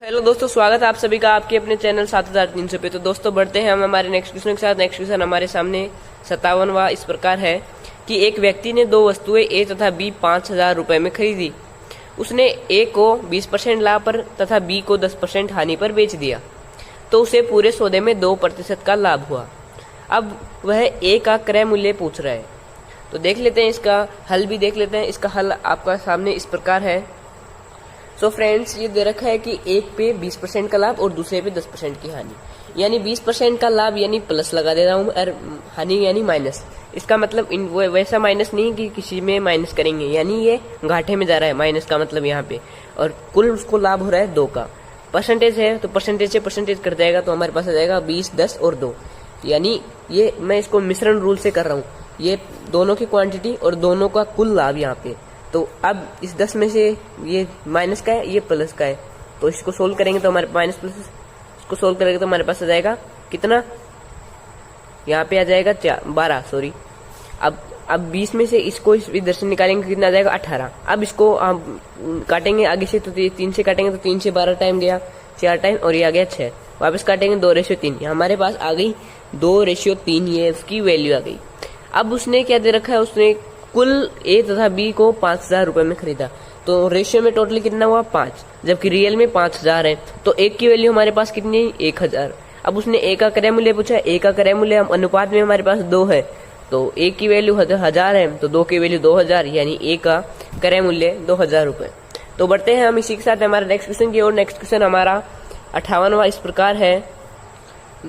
Hello दोस्तों, स्वागत है आप सभी का आपके अपने चैनल 7300 पे। तो दोस्तों बढ़ते हैं हम हमारे नेक्स्ट क्वेश्चन के साथ। नेक्स्ट क्वेश्चन हमारे सामने 57वां इस प्रकार है कि एक व्यक्ति ने दो वस्तुएं ए तथा बी 5000 रुपए में खरीदी। उसने ए को 20% लाभ पर तथा बी को 10% हानि पर बेच दिया, तो उसे पूरे सौदे में 2% का लाभ हुआ। अब वह ए का क्रय मूल्य पूछ रहा है। तो देख लेते हैं, इसका हल भी देख लेते हैं। इसका हल आपका सामने इस प्रकार है। सो फ्रेंड्स, ये दे रखा है कि एक पे 20% का लाभ और दूसरे पे 10% की हानि, यानी 20% का लाभ यानी प्लस लगा दे रहा हूँ और हानि यानी माइनस। इसका मतलब वैसा माइनस नहीं कि किसी में माइनस करेंगे, यानी ये घाटे में जा रहा है माइनस का मतलब यहाँ पे। और कुल उसको लाभ हो रहा है 2 का। परसेंटेज है तो परसेंटेज से परसेंटेज कट जाएगा, तो हमारे पास आ जाएगा 20, 10 और 2। यानी ये मैं इसको मिश्रण रूल से कर रहा हूँ, ये दोनों की क्वांटिटी और दोनों का कुल लाभ यहाँ पे। तो अब इस 10 में से ये माइनस का है, ये प्लस का है, तो इसको सोल्व करेंगे तो हमारे माइनस प्लस इसको सोल्व करेंगे तो हमारे पास आ जाएगा कितना, यहाँ पे आ जाएगा 12 सॉरी। अब 20 में से इसको इधर से निकालेंगे, कितना आ जाएगा 18। अब इसको हम काटेंगे आगे से, तो 3 से काटेंगे तो 3 से 12 टाइम गया, 4 टाइम, और ये आ गया 6। वापस काटेंगे 2:3, हमारे पास आ गई 2:3, ये उसकी वैल्यू आ गई। अब उसने क्या दे रखा है, उसने कुल ए तथा बी को 5000 रुपए में खरीदा, तो रेशियो में टोटली कितना हुआ 5, जबकि रियल में 5000 है। तो एक की वैल्यू हमारे पास कितनी है 1000। अब उसने ए का क्रय मूल्य पूछा, ए का क्रय मूल्य अनुपात में हमारे पास 2 है, तो ए की वैल्यू 1000 है, तो 2 की वैल्यू 2000, यानी ए का क्रय मूल्य 2000 रुपए। तो बढ़ते हैं हम इसी के साथ हमारे नेक्स्ट क्वेश्चन की ओर। नेक्स्ट क्वेश्चन हमारा 58वां इस प्रकार है।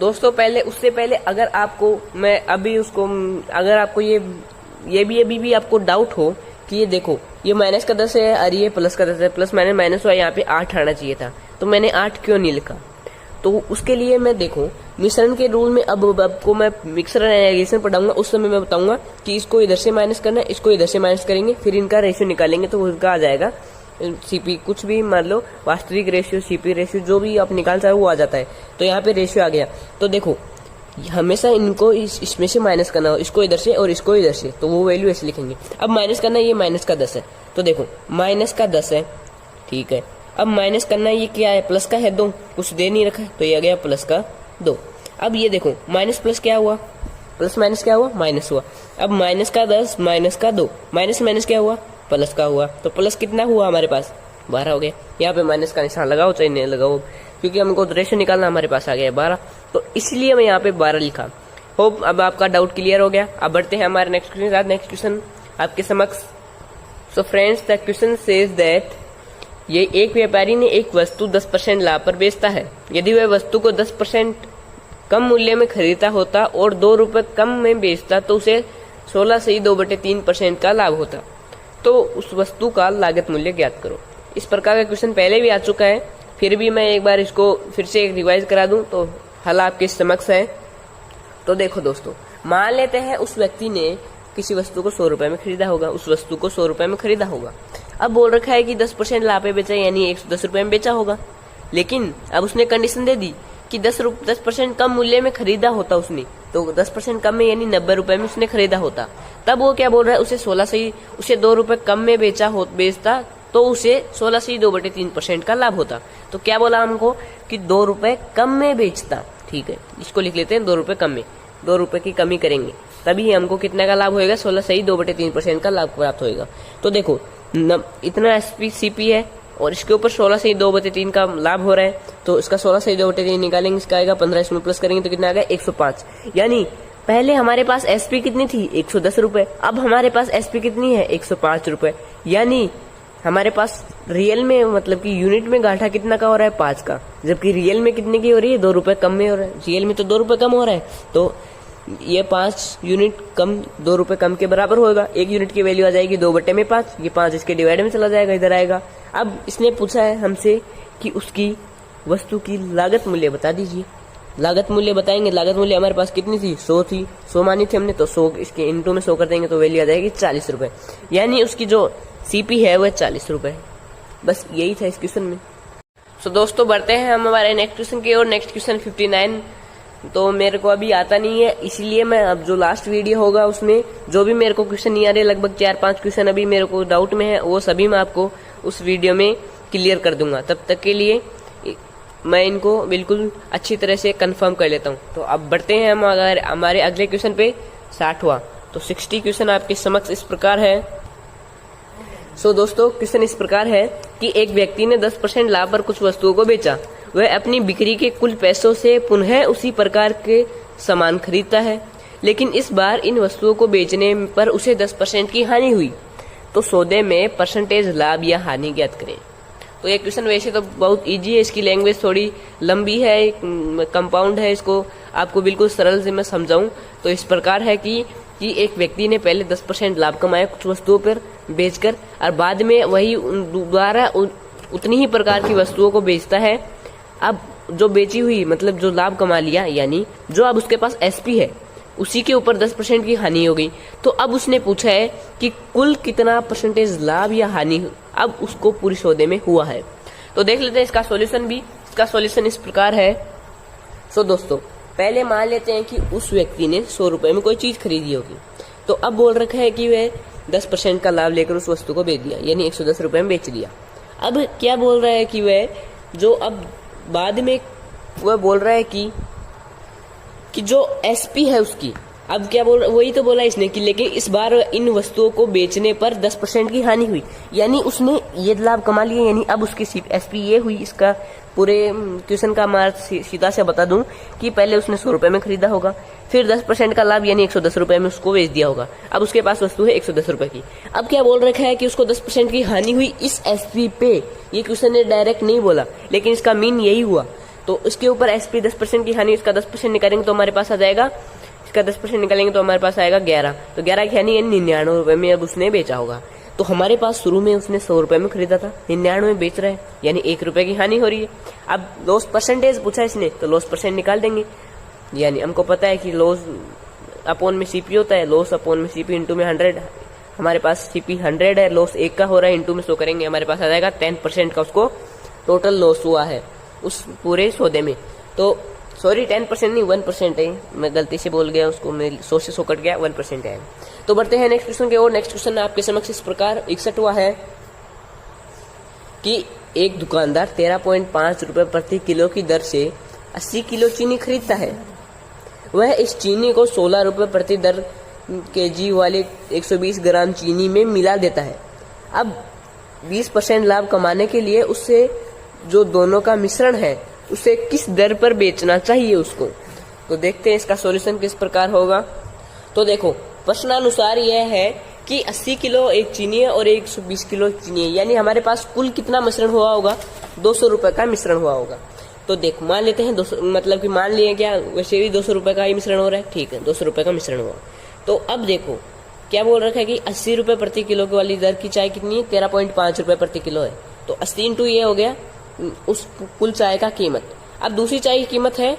दोस्तों उससे पहले अगर आपको मैं अभी उसको अगर आपको ये भी अभी भी आपको डाउट हो कि ये देखो ये माइनस का 10 है और ये प्लस का 10 है, प्लस माइनस माइनस हुआ, यहाँ पे 8 आना चाहिए था, तो मैंने 8 क्यों नहीं लिखा। तो उसके लिए मैं देखो मिश्रण के रूल में अब आपको मैं मिक्सर एनालाइजेशन पढ़ाऊंगा, उस समय मैं बताऊंगा कि इसको इधर से माइनस करना है, इसको इधर से माइनस करेंगे, फिर इनका रेशियो निकालेंगे तो उसका आ जाएगा सीपी, कुछ भी मान लो वास्तविक रेशियो, सीपी रेशियो, जो भी आप निकाल चाहे वो आ जाता है। तो यहाँ पे रेशियो आ गया, तो देखो हमेशा इनको इसमें से माइनस करना हो, इसको इधर से और इसको इधर से, तो वो वैल्यू ऐसे लिखेंगे। अब माइनस करना है, ये माइनस का 10 है, तो देखो माइनस का 10 है, ठीक है। अब माइनस करना है, ये क्या है प्लस का है 2, कुछ दे नहीं रखा है, तो ये आ गया प्लस का 2। अब ये देखो माइनस प्लस क्या हुआ, प्लस माइनस क्या हुआ, माइनस हुआ। अब माइनस का 10 माइनस का 2, माइनस माइनस क्या हुआ, प्लस का हुआ, तो प्लस कितना हुआ हमारे पास 12 हो गया। यहाँ पे माइनस का निशान लगाओ चाहे नहीं लगाओ, क्योंकि हमको रेशियो निकालना, हमारे पास आ गया 12, तो इसलिए मैं यहाँ पे 12 लिखा। होप अब आपका डाउट क्लियर हो गया। अब बढ़ते हैं हमारे नेक्स्ट क्वेश्चन के साथ। नेक्स्ट क्वेश्चन आपके समक्ष। सो friends, the question says that ये एक व्यापारी ने एक वस्तु 10% लाभ पर बेचता है। यदि वह वस्तु को 10% कम मूल्य में खरीदता होता और 2 रुपए कम में बेचता, तो उसे 16 से 2/3% का लाभ होता। तो उस वस्तु का लागत मूल्य ज्ञात करो। इस प्रकार का क्वेश्चन पहले भी आ चुका है, फिर भी मैं एक बार इसको फिर से एक रिवाइज करा दूं, तो हल आपके समक्ष है। तो देखो दोस्तों, मान लेते हैं उस व्यक्ति ने किसी वस्तु को 100 रुपए में खरीदा होगा, उस वस्तु को 100 रुपए में खरीदा होगा। अब बोल रखा है कि 10% लाभ पे बेचा, यानी 110 रुपए में बेचा होगा। लेकिन अब उसने कंडीशन दे दी कि 10% कम मूल्य में खरीदा होता उसने, तो 10% कम में यानी 90 रुपए में उसने खरीदा होता। तब वो क्या बोल रहा है, उसे 2 रुपए कम में बेचता, तो उसे 16 से 2/3% का लाभ होता। तो क्या बोला हमको कि 2 रुपए कम में बेचता, ठीक है, इसको लिख लेते हैं 2 रुपए कम में, 2 रुपए की कमी करेंगे तभी हमको कितना का लाभ होएगा, 16 से 2/3% का लाभ प्राप्त होएगा। तो देखो इतना सीपी है और इसके ऊपर 16 से 2/3 का लाभ हो रहा है, तो इसका 16 से 2/3 निकालेंगे, इसका आएगा 15, इसमें प्लस करेंगे तो कितना आ गया 105। यानी पहले हमारे पास एसपी कितनी थी 110 रुपए, अब हमारे पास एसपी कितनी है 105 रुपए। यानी हमारे पास रियल में मतलब कि यूनिट में घाटा कितना का हो रहा है 5 का, जबकि रियल में कितने की हो रही है 2 रुपए कम में हो रहा है। रियल में तो 2 रुपए कम हो रहा है, तो ये 5 यूनिट कम 2 रुपए कम के बराबर होगा। 1 यूनिट की वैल्यू आ जाएगी 2/5, ये 5 इसके डिवाइड में चला जाएगा, इधर आएगा। अब इसने पूछा है हमसे कि उसकी वस्तु की लागत मूल्य बता दीजिए। लागत मूल्य बताएंगे, लागत मूल्य हमारे पास कितनी थी 100 थी, 100 मानी थी हमने, तो 100 इसके इंटू में 100 कर देंगे तो वैल्यू आ जाएगी 40 रुपए। यानी उसकी जो सीपी है वह 40 रुपए। बस यही था इस क्वेश्चन में। सो दोस्तों बढ़ते हैं हम हमारे नेक्स्ट क्वेश्चन की ओर। नेक्स्ट क्वेश्चन 59 तो मेरे को अभी आता नहीं है, इसलिए मैं अब जो लास्ट वीडियो होगा उसमें जो भी मेरे को क्वेश्चन नहीं आ रहे, लगभग 4-5 क्वेश्चन अभी मेरे को डाउट में है, वो सभी मैं आपको उस वीडियो में क्लियर कर दूंगा। तब तक के लिए मैं इनको बिल्कुल अच्छी तरह से कंफर्म कर लेता हूँ। तो अब बढ़ते हैं हम अगर हमारे अगले क्वेश्चन पे, 60वां। तो 60 क्वेश्चन आपके समक्ष इस प्रकार है। दोस्तों क्वेश्चन इस प्रकार है कि एक व्यक्ति ने 10% लाभ पर कुछ वस्तुओं को बेचा। वह अपनी बिक्री के कुल पैसों से पुनः उसी प्रकार के सामान खरीदता है, लेकिन इस बार इन वस्तुओं को बेचने पर उसे 10% की हानि हुई। तो सौदे में परसेंटेज लाभ या हानि ज्ञात करें। तो ये क्वेश्चन वैसे तो बहुत इजी है, इसकी लैंग्वेज थोड़ी लंबी है, कंपाउंड है, इसको आपको बिल्कुल सरल से मैं समझाऊं तो इस प्रकार है कि एक व्यक्ति ने पहले 10% लाभ कमाया कुछ वस्तुओं पर बेचकर, और बाद में वही दोबारा उतनी ही प्रकार की वस्तुओं को बेचता है। अब जो बेची हुई मतलब जो लाभ कमा लिया, यानी जो अब उसके पास एसपी है उसी के ऊपर 10% की हानि हो गई। तो अब उसने पूछा है कि कुल कितना परसेंटेज लाभ या हानि अब उसको पूरी सौदे में हुआ है। तो देख लेते हैं इसका सॉल्यूशन भी। इसका सॉल्यूशन इस प्रकार है। दोस्तों पहले मान लेते हैं कि उस व्यक्ति ने 100 रुपए में कोई चीज खरीदी होगी। तो अब बोल रखा है कि वह 10% का लाभ लेकर उस वस्तु को बेच दिया, यानी 110 रुपए में बेच दिया। अब क्या बोल रहा है कि वह जो अब बाद में वह बोल रहा है कि जो एसपी है उसकी, अब क्या बोल, वही तो बोला इसने कि लेकिन इस बार इन वस्तुओं को बेचने पर 10% की हानि हुई, यानी उसने ये लाभ कमा लिया, यानी अब उसकी एसपी ये हुई। इसका पूरे क्वेश्चन का मार्ग सीधा से बता दूं कि पहले उसने 100 रुपए में खरीदा होगा, फिर 10% का लाभ यानी 110 रुपए में उसको बेच दिया होगा। अब उसके पास वस्तु है 110 रुपए की। अब क्या बोल रखा है कि उसको 10% की हानि हुई इस एसपी पे। ये क्वेश्चन ने डायरेक्ट नहीं बोला, लेकिन इसका मीन यही हुआ। तो इसके ऊपर एसपी 10% की हानि, इसका 10% निकालेंगे तो हमारे पास आ जाएगा, इसका 10% निकालेंगे तो हमारे पास आएगा 11। तो 11 की हानि यानी 99 रुपए में अब उसने बेचा होगा। तो हमारे पास शुरू में उसने 100 रुपए में खरीदा था, 99 में बेच रहा है, यानी 1 रुपए की हानि हो रही है। अब लॉस परसेंटेज पूछा इसने, तो लॉस परसेंट निकाल देंगे। यानी हमको पता है कि लॉस अपॉन में सीपी होता है, लॉस अपॉन में सीपी इंटू में 100। हमारे पास सीपी 100 है, लॉस 1 का हो रहा है, इंटू में 100 करेंगे हमारे पास आ जाएगा 10% का उसको टोटल लॉस हुआ है उस पूरे सौदे में। तो सॉरी 10% नहीं 1% है, मैं गलती से बोल गया, उसको मैं 100 से 100 कट गया, 1% है। तो बढ़ते हैं नेक्स्ट क्वेश्चन के ओर। नेक्स्ट क्वेश्चन आपके समक्ष इस प्रकार 61वां है कि एक दुकानदार 13.5 रुपए प्रति किलो की दर से 80 किलो चीनी खरीदता है। वह इस चीनी को 16 रुपए प्रति दर केजी वाले 120 ग्राम चीनी में मिला देता है। अब 20% लाभ कमाने के लिए उससे जो दोनों का मिश्रण है उसे किस दर पर बेचना चाहिए उसको। तो देखते हैं इसका सॉल्यूशन किस प्रकार होगा। तो देखो प्रश्नानुसार यह है कि 80 किलो एक चीनी है और 120 किलो चीनी है, यानी हमारे पास कुल कितना मिश्रण हुआ होगा, 200 रुपए का मिश्रण हुआ होगा। तो देख मान लेते हैं 200, मतलब कि मान लिए क्या, वैसे भी 200 रुपए का ही मिश्रण हो रहा है, ठीक है 200 रुपए का मिश्रण हुआ। तो अब देखो क्या बोल रखा है कि 80 रुपए प्रति किलो वाली दर की चाय कितनी है, 13.5 रुपए प्रति किलो है। तो 80 इंटू ये हो गया उस कुल चाय का कीमत। अब दूसरी चाय की कीमत है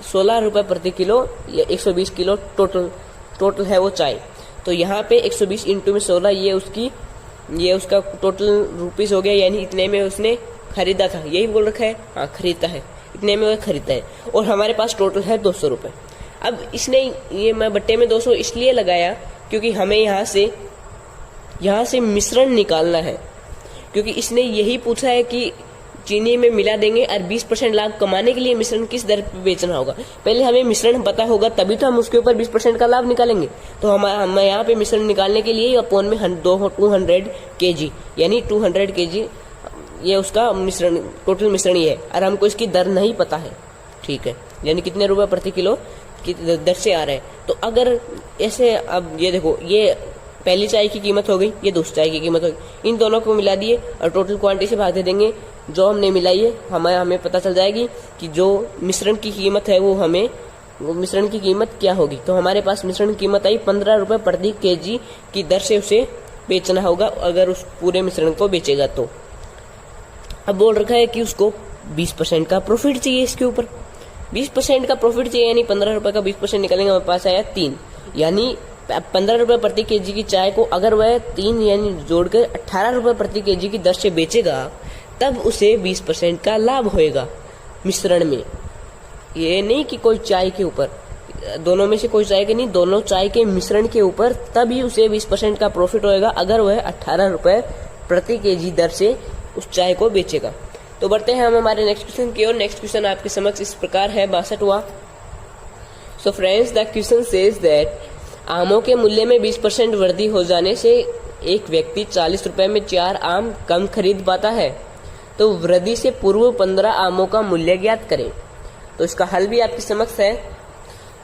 16 रुपए प्रति किलो या 120 किलो टोटल है वो चाय। तो यहाँ पे 120 इंटू में 16 ये उसका टोटल रुपीस हो गया, यानी इतने में उसने खरीदा था, यही बोल रखा है, हाँ खरीदता है, इतने में वो खरीदता है। और हमारे पास टोटल है 200 रुपए। अब इसने ये मैं बट्टे में 200 इसलिए लगाया क्योंकि हमें यहाँ से मिश्रण निकालना है, क्योंकि इसने यही पूछा है कि चीनी में मिला देंगे और 20% लाभ कमाने के लिए मिश्रण किस दर पे बेचना होगा। पहले हमें मिश्रण पता होगा तभी तो हम उसके ऊपर 20% का लाभ निकालेंगे। तो हम यहाँ पे मिश्रण निकालने के लिए अपॉन में 200 kg यानी 200 kg ये उसका मिश्रण टोटल मिश्रण ही है, और हमको इसकी दर नहीं पता है, ठीक है, यानी कितने रुपए प्रति किलो की दर से आ रहा है। तो अगर ऐसे, अब ये देखो, ये पहली चाय की कीमत हो गई, ये दूसरी चाय की कीमत हो गई, इन दोनों को मिला दिए और टोटल क्वांटिटी से भाग दे देंगे, जो हमने मिलाई है हमें पता चल जाएगी कि जो मिश्रण की कीमत है वो मिश्रण की कीमत क्या होगी। तो हमारे पास मिश्रण की कीमत आई 15 रुपए प्रति केजी की दर से उसे बेचना होगा अगर उस पूरे मिश्रण को बेचेगा। तो अब बोल रखा है कि उसको 20% का प्रॉफिट चाहिए, इसके ऊपर 20% का प्रॉफिट चाहिए, यानी 15 रुपए का 20% निकालेंगे, हमारे पास आया 3, यानी 15 रुपए प्रति केजी की चाय को अगर वह 3 यानी जोड़कर 18 रुपए प्रति केजी की दर से बेचेगा तब उसे 20% का लाभ होएगा मिश्रण में। ये नहीं कि कोई चाय के ऊपर, दोनों में से कोई चाय के नहीं, दोनों चाय के मिश्रण के ऊपर, तभी उसे 20% का प्रॉफिट होएगा अगर वह 18 रुपए प्रति केजी दर से उस चाय को बेचेगा। तो बढ़ते हैं हम हमारे नेक्स्ट क्वेश्चन की ओर। नेक्स्ट क्वेश्चन आपके समक्ष इस प्रकार है 62वां। So friends, the question says that आमों के मूल्य में 20% वृद्धि हो जाने से एक व्यक्ति 40 रुपए में 4 आम कम खरीद पाता है। तो वृद्धि से पूर्व 15 आमों का मूल्य ज्ञात करें। तो इसका हल भी आपके समक्ष है।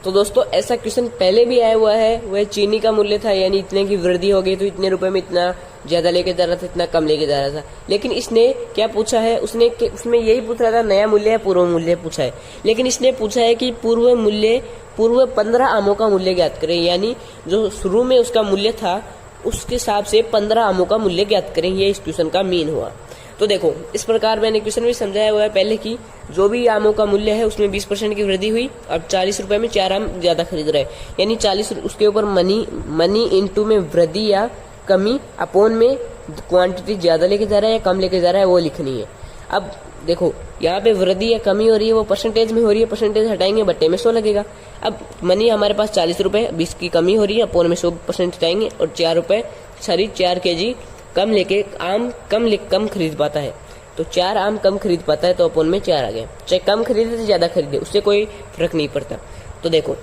तो दोस्तों, ऐसा क्वेश्चन पहले भी आया हुआ है। वह चीनी का मूल्य था, यानी इतने की वृद्धि हो गई तो इतने रुपए में इतना ज्यादा लेके जा रहा था, इतना कम लेके जा रहा था। लेकिन इसने क्या पूछा है, उसमें यही पूछ रहा था नया मूल्य या पूर्व मूल्य पूछा है। लेकिन इसने पूछा है कि पूर्व 15 आमों का मूल्य ज्ञात करें, यानी जो शुरू में उसका मूल्य था उसके हिसाब से 15 आमों का मूल्य ज्ञात करें। ये इस क्वेश्चन का मीन हुआ। तो देखो, इस प्रकार मैंने क्वेश्चन भी समझाया हुआ है पहले कि जो भी आमों का मूल्य है उसमें 20% की वृद्धि हुई। अब 40 रुपए में 4 आम ज्यादा खरीद रहे, यानी 40 उसके ऊपर मनी इनटू में वृद्धि या कमी अपोन में क्वांटिटी ज्यादा लेके जा रहा है या कम लेके जा रहा है वो लिखनी है। अब देखो, यहाँ पे वृद्धि या कमी हो रही है वो परसेंटेज में हो रही है। परसेंटेज हटाएंगे बट्टे में 100 लगेगा। अब मनी हमारे पास 40 रुपए, 20 की कमी हो रही है, अपोन में 100% हटाएंगे और 4 रुपए 4 kg कम लेके आम कम खरीद पाता है। तो 4 आम कम खरीद पाता है तो अपोन में 4 आ गए। चाहे कम खरीदे तो ज्यादा खरीदे, उससे कोई फर्क नहीं पड़ता। तो देखो,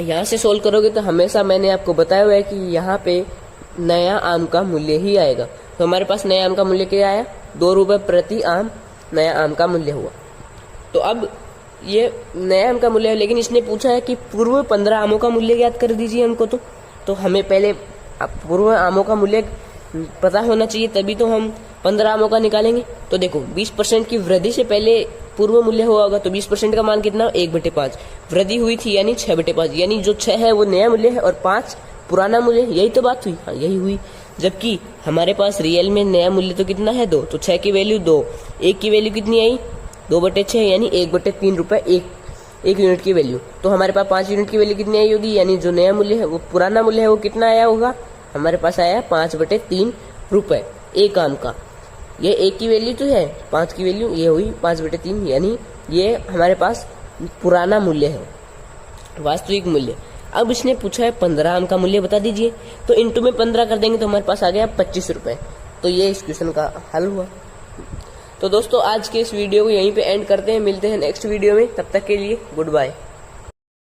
यहाँ से सोल्व करोगे तो हमेशा मैंने आपको बताया हुआ है कि यहाँ पे नया आम का मूल्य ही आएगा। तो हमारे पास नया आम का मूल्य क्या आया, 2 रुपए प्रति आम नया आम का मूल्य हुआ। तो अब ये नया आम का मूल्य है, लेकिन इसने पूछा है कि पूर्व 15 आमों का मूल्य ज्ञात कर दीजिए हमको। तो हमें पहले पूर्व आमों का मूल्य पता होना चाहिए, तभी तो हम 15 आमों का निकालेंगे। तो देखो, 20% की वृद्धि से पहले पूर्व मूल्य हुआ होगा, तो 20% का मान कितना, 1/5। वृद्धि हुई थी यानी 6/5, यानी जो 6 है वो नया मूल्य है और 5 पुराना मूल्य। यही तो बात हुई। हाँ, यही हुई। जबकि हमारे पास रियल में नया मूल्य तो कितना है, 2। तो 6 की वैल्यू 2, 1 की वैल्यू कितनी आई, 2/6, यानी 1/3 रुपए एक यूनिट की वैल्यू। तो हमारे पास 5 यूनिट की वैल्यू कितनी आई होगी, यानी जो नया मूल्य है वो पुराना मूल्य है वो कितना आया होगा, हमारे पास आया 5/3 रुपए एक आम का। ये 1 की वैल्यू तो है, 5 की वैल्यू ये हुई 5/3, यानी ये हमारे पास पुराना मूल्य है, वास्तविक मूल्य। अब इसने पूछा है 15 आम का मूल्य बता दीजिए। तो इंटू में 15 कर देंगे तो हमारे पास आ गया 25 रुपए। तो ये इस क्वेश्चन का हल हुआ। तो दोस्तों, आज के इस वीडियो को यहीं पे एंड करते हैं। मिलते हैं नेक्स्ट वीडियो में, तब तक के लिए गुड बाय।